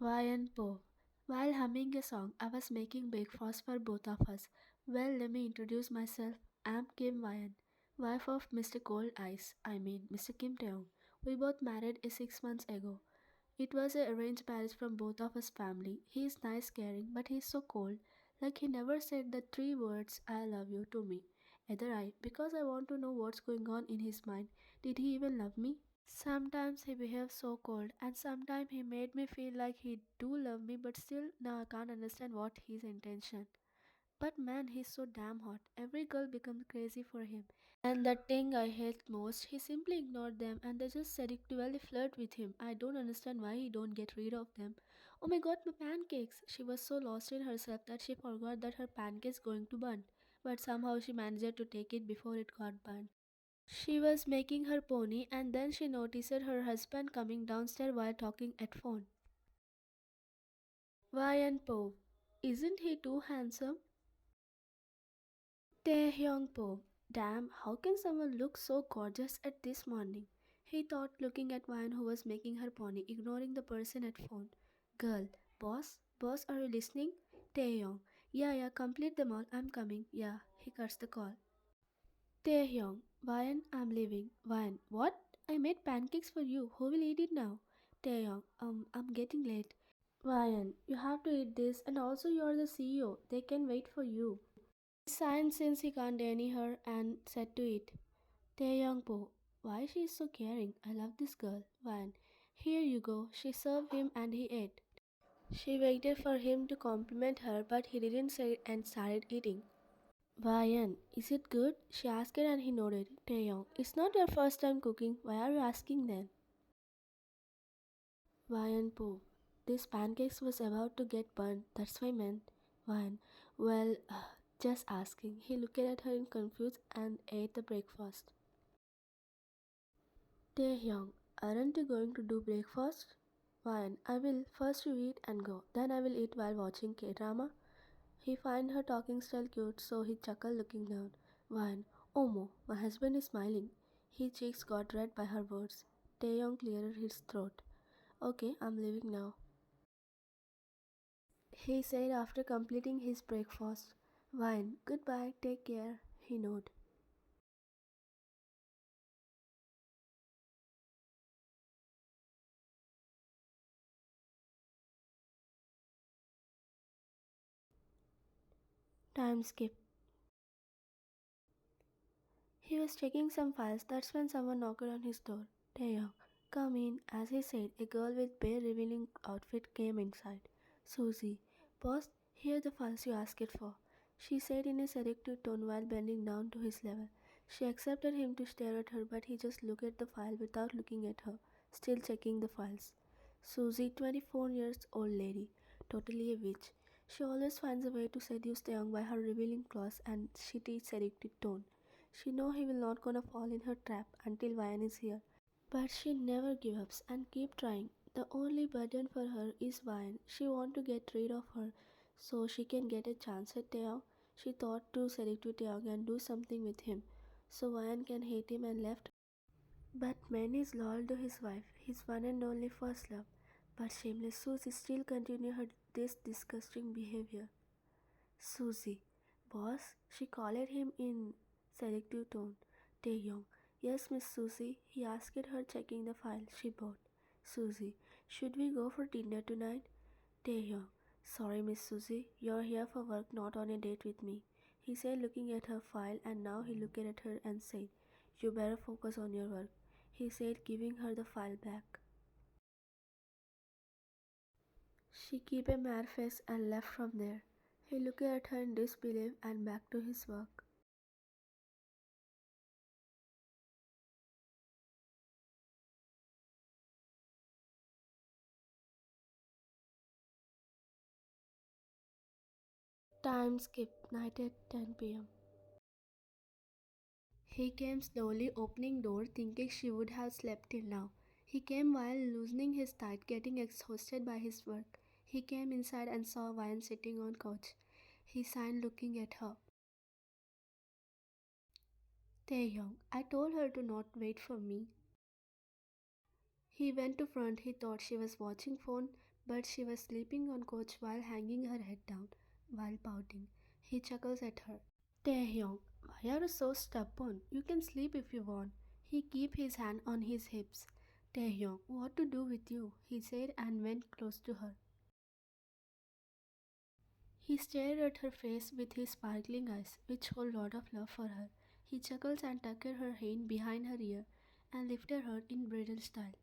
Ryan Po. While humming a song, I was making breakfast for both of us. Well, let me introduce myself. I'm Kim Ryan, wife of Mr. Cold Ice, Mr. Kim Taehyung. We both married 6 months ago. It was a arranged marriage from both of us family. He is nice, caring, but he's so cold. Like he never said the three words "I love you" to me. Either because I want to know what's going on in his mind. Did he even love me? Sometimes he behaved so cold, and sometimes he made me feel like he do love me, but still now I can't understand what his intention. But man, he's so damn hot. Every girl becomes crazy for him. And the thing I hate most, he simply ignored them and they just seductively flirt with him. I don't understand why he don't get rid of them. Oh my god, my pancakes! She was so lost in herself that she forgot that her pancakes going to burn. But somehow she managed to take it before it got burned. She was making her pony and then she noticed her husband coming downstairs while talking at phone. Why and Po? Isn't he too handsome? Taehyung Po. Damn, how can someone look so gorgeous at this morning? He thought, looking at Ryan who was making her pony, ignoring the person at phone. Girl, boss, are you listening? Taehyung. Yeah, complete them all. I'm coming. Yeah, he cuts the call. Taehyung. Ryan, I'm leaving. Ryan. What? I made pancakes for you. Who will eat it now? Taehyung. I'm getting late. Ryan, you have to eat this and also you're the CEO. They can wait for you. He signed since he can't deny her and said to it. Taehyung Po. Why she is so caring? I love this girl. Ryan. Here you go. She served him and he ate. She waited for him to compliment her but he didn't say it and started eating. Ryan, is it good? She asked and he nodded. Taeyong, it's not your first time cooking. Why are you asking then? Ryan Pooh. This pancakes was about to get burned. That's why I meant. Ryan, well, just asking. He looked at her in confused and ate the breakfast. Taehyung, aren't you going to do breakfast? Ryan, I will. First you eat and go. Then I will eat while watching K-drama. He find her talking style cute, so he chuckled looking down. Ryan, Omo, my husband is smiling. His cheeks got red by her words. Taeyong cleared his throat. Okay, I'm leaving now. He said after completing his breakfast. Ryan, goodbye, take care. He nodded. Time skip. He was checking some files. That's when someone knocked on his door. Taeyong, come in. As he said, a girl with bare revealing outfit came inside. Susie, boss, here the files you asked for. She said in a seductive tone while bending down to his level. She accepted him to stare at her, but he just looked at the file without looking at her, still checking the files. Susie, 24 years old lady, totally a witch. She always finds a way to seduce the young by her revealing claws and shitty seductive tone. She know he will not gonna fall in her trap until Ryan is here. But she never gives up and keep trying. The only burden for her is Ryan. She want to get rid of her so she can get a chance at Taeyong. She thought to seduce Taeyong and do something with him so Ryan can hate him and left. But man is loyal to his wife, his one and only first love. But shameless Susie still continue her this disgusting behavior. Susie. Boss, she called him in seductive tone. Taehyung. Yes, Miss Susie. He asked her checking the file she bought. Susie. Should we go for dinner tonight? Taehyung. Sorry, Miss Susie. You're here for work, not on a date with me. He said looking at her file and now he looked at her and said, You better focus on your work. He said giving her the file back. She kept a mad face and left from there. He looked at her in disbelief and back to his work. Time skip night at 10 p.m. He came slowly opening door thinking she would have slept till now. He came while loosening his tie, getting exhausted by his work. He came inside and saw Ryan sitting on couch. He sighed looking at her. Taehyung, I told her to not wait for me. He went to front. He thought she was watching phone, but she was sleeping on couch while hanging her head down, while pouting. He chuckles at her. Taehyung, why are you so stubborn? You can sleep if you want. He keep his hand on his hips. Taehyung, what to do with you? He said and went close to her. He stared at her face with his sparkling eyes, which hold lot of love for her. He chuckles and tucked her hand behind her ear and lifted her in bridal style.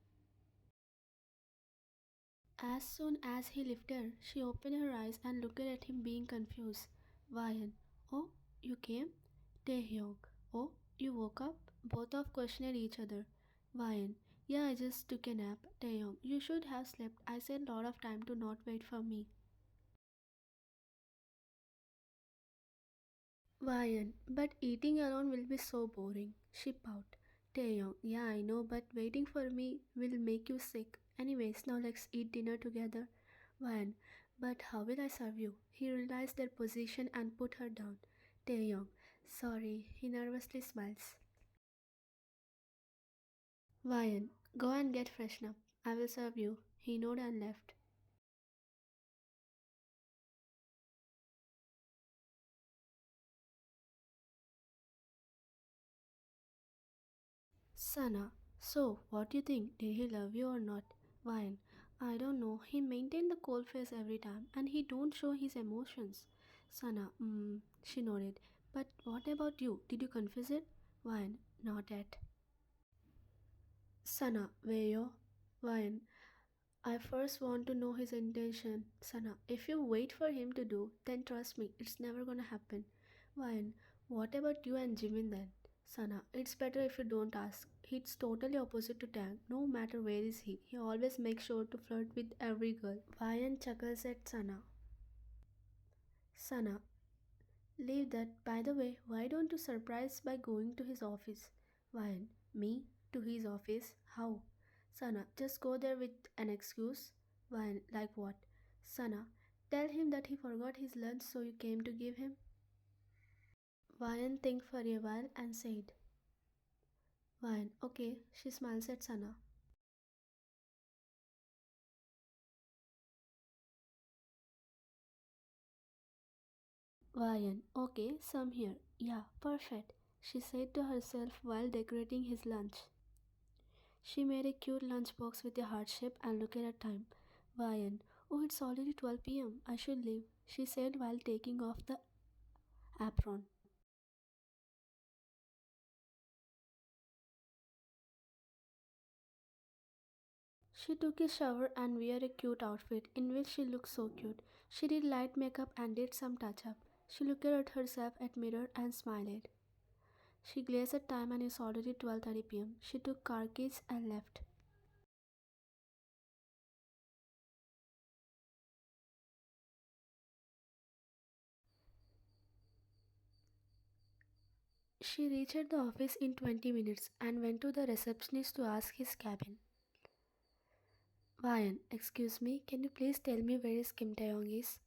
As soon as he lifted her, she opened her eyes and looked at him being confused. Vayan, oh, you came? Taehyung, oh, you woke up? Both of questioned each other. Vayan, yeah, I just took a nap. Taehyung, you should have slept. I said lot of time to not wait for me. Vayan, but eating alone will be so boring. She pouted. Taeyong, yeah, I know, but waiting for me will make you sick. Anyways, now let's eat dinner together. Vayan, but how will I serve you? He realized their position and put her down. Taeyong, sorry, he nervously smiles. Vayan, go and get freshen up. I will serve you. He nodded and left. Sana, so what do you think? Did he love you or not? Wine, I don't know. He maintained the cold face every time and he don't show his emotions. Sana, she nodded. But what about you? Did you confess it? Wine, not yet. Sana, where you? Wine, I first want to know his intention. Sana, if you wait for him to do, then trust me, it's never gonna happen. Wine, what about you and Jimin then? Sana, it's better if you don't ask. He's totally opposite to Tang. No matter where is he, he always makes sure to flirt with every girl. Vian chuckles at Sana. Sana, leave that. By the way, why don't you surprise by going to his office? Vian, me? To his office? How? Sana, just go there with an excuse. Vian, like what? Sana, tell him that he forgot his lunch so you came to give him. Vian think for a while and said, Vian, okay. She smiles at Sana. Vian, okay, some here. Yeah, perfect, she said to herself while decorating his lunch. She made a cute lunchbox with a heart shape and looked at the time. Vian, oh, it's already 12 p.m. I should leave, she said while taking off the apron. She took a shower and wore a cute outfit in which she looked so cute. She did light makeup and did some touch up. She looked at herself at mirror and smiled. She glanced at time and it's already 12:30 p.m. She took car keys and left. She reached the office in 20 minutes and went to the receptionist to ask his cabin. Vian, excuse me, can you please tell me where is Kim Taeyong is?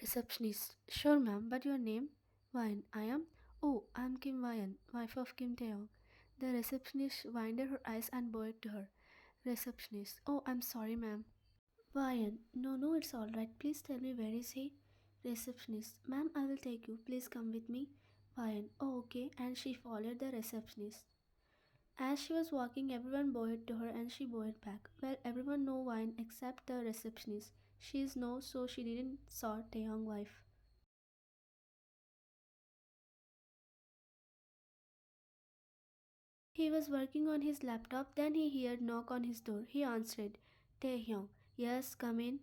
Receptionist, sure ma'am, but your name? Vian, I am? Oh, I'm Kim Vian, wife of Kim Taeyong. The receptionist winded her eyes and bowed to her. Receptionist, oh, I'm sorry ma'am. Vian, no, no, it's alright. Please tell me where is he? Receptionist, ma'am, I will take you. Please come with me. Vian, oh, okay. And she followed the receptionist. As she was walking, everyone bowed to her and she bowed back. Well, everyone know Vian except the receptionist. She is no, so she didn't saw Taeyong wife. He was working on his laptop, then he heard knock on his door. He answered. Taehyung, yes, come in.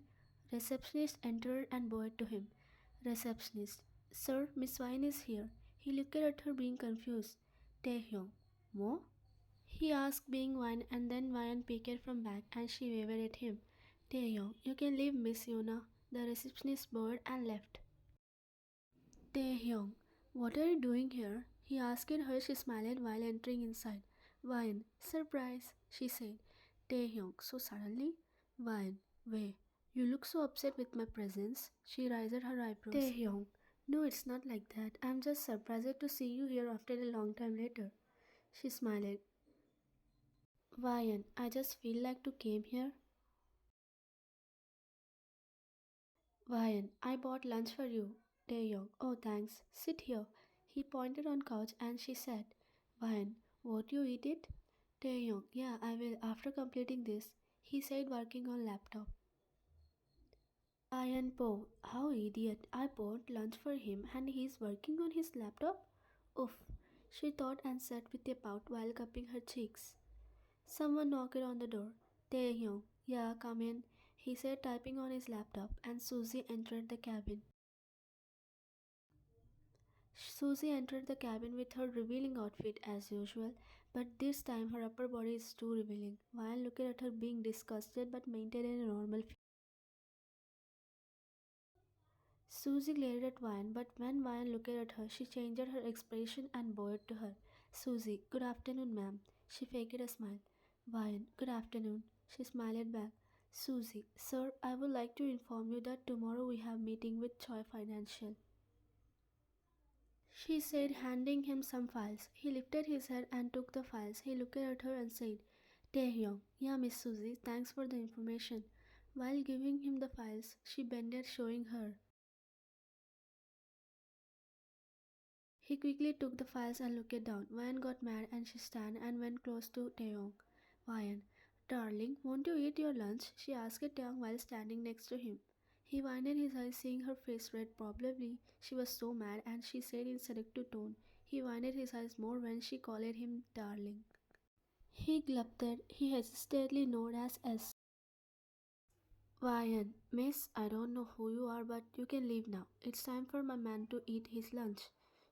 Receptionist entered and bowed to him. Receptionist, sir, Miss Vine is here. He looked at her being confused. Taehyung, Mo? He asked being Vine and then Vine peeked from back and she waved at him. Taehyung, you can leave Miss Yuna. The receptionist bowed and left. Taehyung, what are you doing here? He asked her. She smiled while entering inside. Vine, surprise, she said. Taehyung, so suddenly? Vine, wait, you look so upset with my presence. She raised her eyebrows. Taehyung, no, it's not like that. I'm just surprised to see you here after a long time later. She smiled. Vine, I just feel like to came here. Ryan, I bought lunch for you. Taeyong, oh thanks. Sit here. He pointed on couch and she said, Ryan, won't you eat it? Taeyong, yeah, I will after completing this. He said working on laptop. Ryan Po, how idiot. I bought lunch for him and he's working on his laptop? Oof, she thought and sat with a pout while cupping her cheeks. Someone knocked on the door. Taehyung, yeah, come in. He said typing on his laptop and Susie entered the cabin. Susie entered the cabin with her revealing outfit as usual, but this time her upper body is too revealing. Ryan looked at her being disgusted but maintained a normal face. Susie glared at Ryan, but when Ryan looked at her, she changed her expression and bowed to her. Susie, good afternoon, ma'am. She faked a smile. Ryan, good afternoon. She smiled back. Susie, sir, I would like to inform you that tomorrow we have meeting with Choi Financial. She said, handing him some files. He lifted his head and took the files. He looked at her and said, Taehyung, yeah, Miss Susie, thanks for the information. While giving him the files, she bended, showing her. He quickly took the files and looked down. Ryan got mad and she stand and went close to Taeyong. Ryan, darling, won't you eat your lunch? She asked Taeyong while standing next to him. He winded his eyes, seeing her face red. Probably she was so mad, and she said in seductive tone. He winded his eyes more when she called him darling. He gluped. He hesitantly nodded as yes. Ryan, miss, I don't know who you are, but you can leave now. It's time for my man to eat his lunch.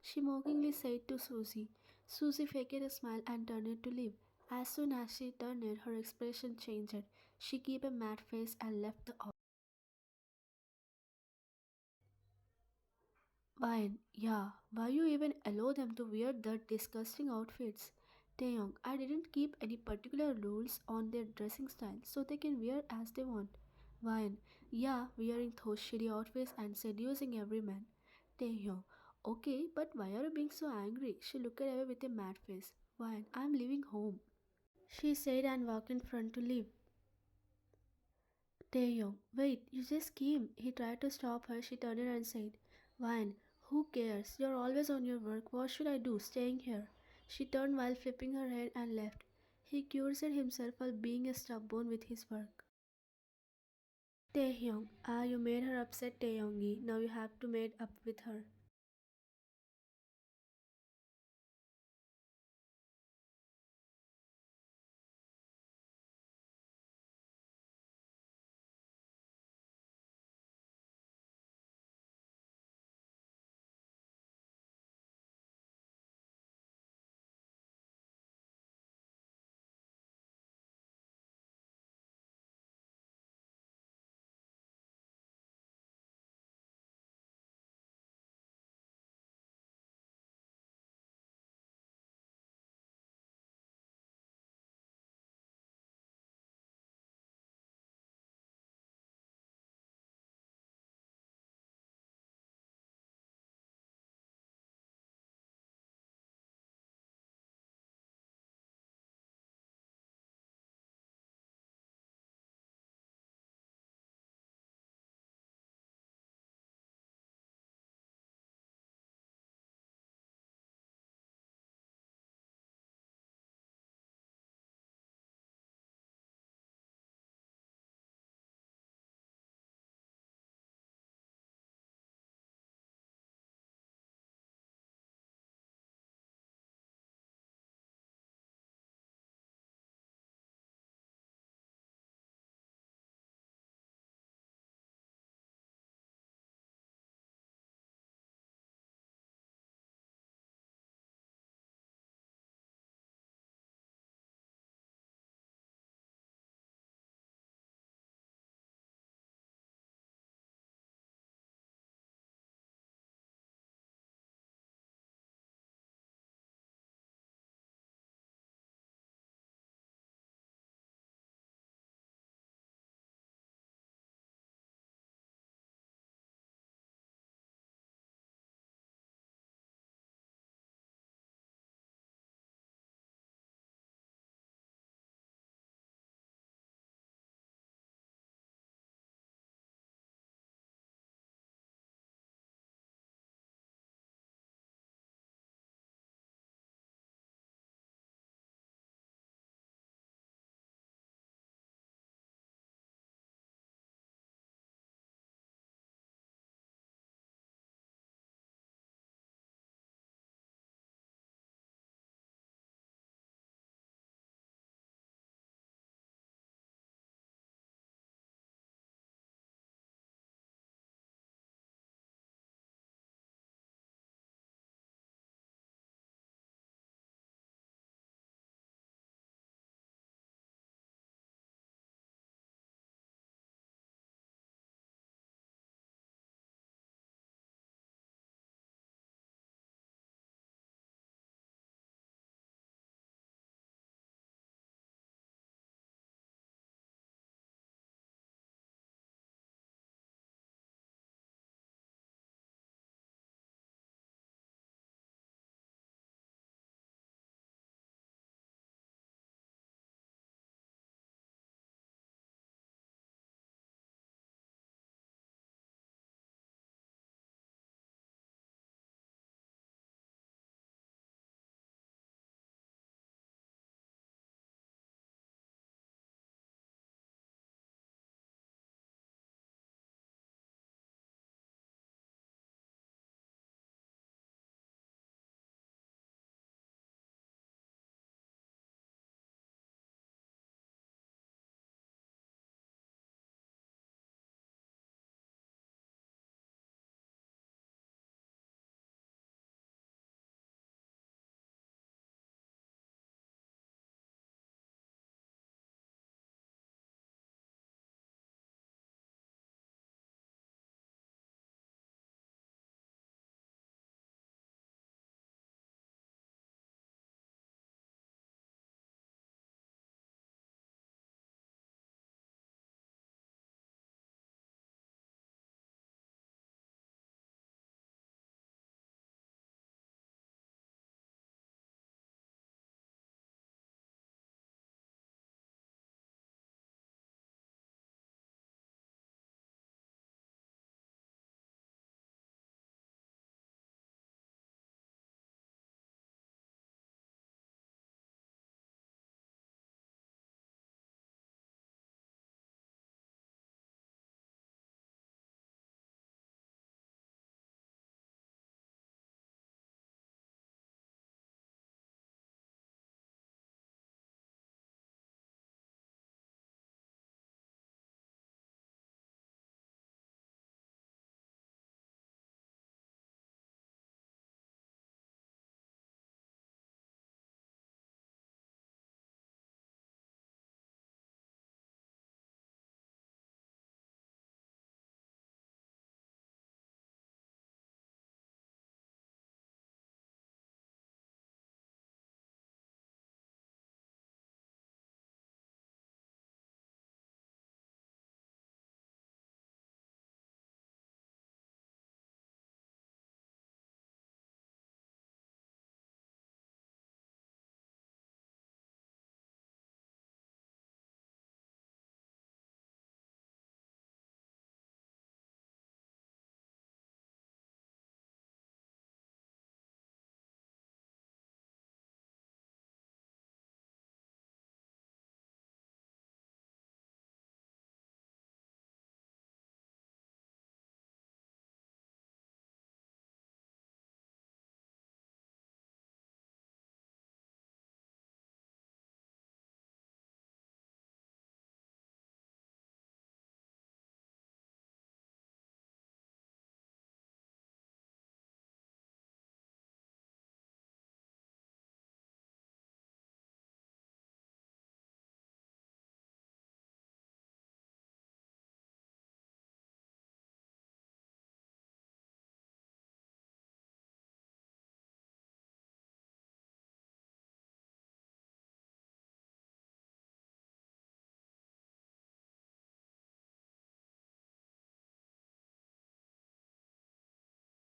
She mockingly said to Susie. Susie faked a smile and turned to leave. As soon as she turned, her expression changed. She gave a mad face and left the office. Ryan, yeah, why you even allow them to wear that disgusting outfits? Taeyong, I didn't keep any particular rules on their dressing style, so they can wear as they want. Ryan, yeah, wearing those shitty outfits and seducing every man. Taehyung, okay, but why are you being so angry? She looked away with a mad face. Ryan, I'm leaving home. She said and walked in front to leave. Taehyung, wait, you just came. He tried to stop her. She turned and said, Ryan, who cares? You're always on your work. What should I do? Staying here. She turned while flipping her head and left. He cursed himself for being stubborn with his work. Taehyung, you made her upset, Taehyungi. Now you have to make up with her.